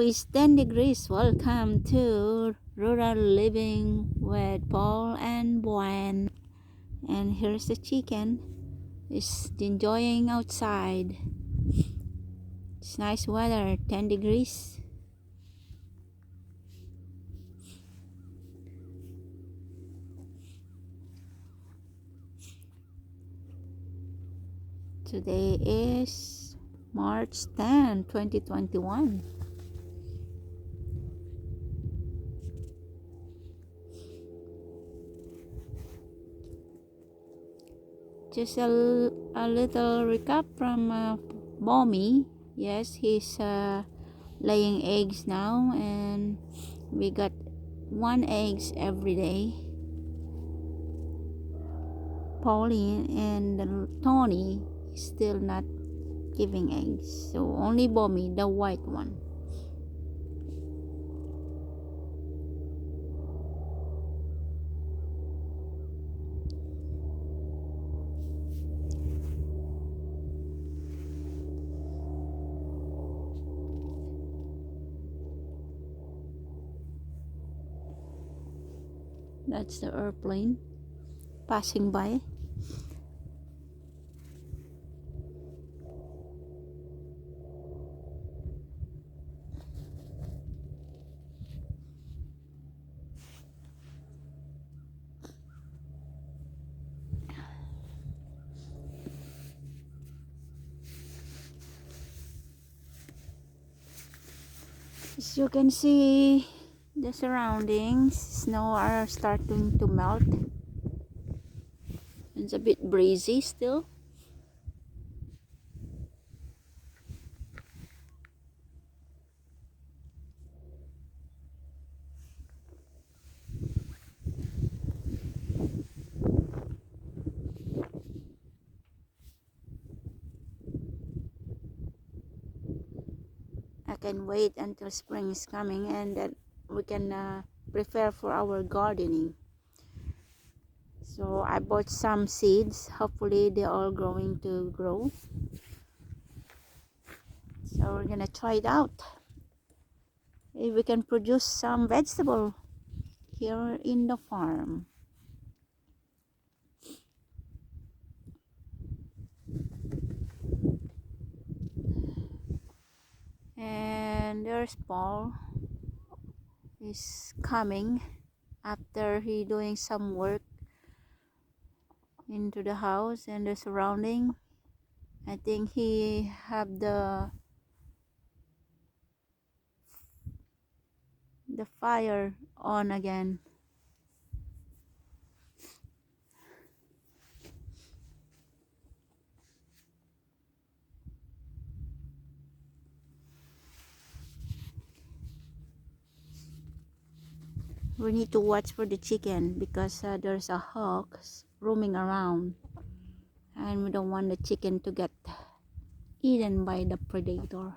is 10 degrees. Welcome to Rural Living with Paul and Buen. And here's the chicken. It's enjoying outside. It's nice weather, 10 degrees. Today is March 10, 2021. Just a little recap from Mommy. Yes, he's laying eggs now, and we got 1 eggs every day. Pauline and Tony is still not giving eggs, so only Mommy, the white one. That's the airplane passing by. As you can see, the surroundings, snow are starting to melt. It's a bit breezy still. I can wait until spring is coming, and then we can prepare for our gardening. So I bought some seeds. Hopefully they're all going to grow. So we're gonna try it out. If we can produce some vegetable here in the farm. And there's Paul. He's coming after he doing some work into the house and the surrounding. I think he have the fire on again. We need to watch for the chicken because there's a hawk roaming around, and we don't want the chicken to get eaten by the predator.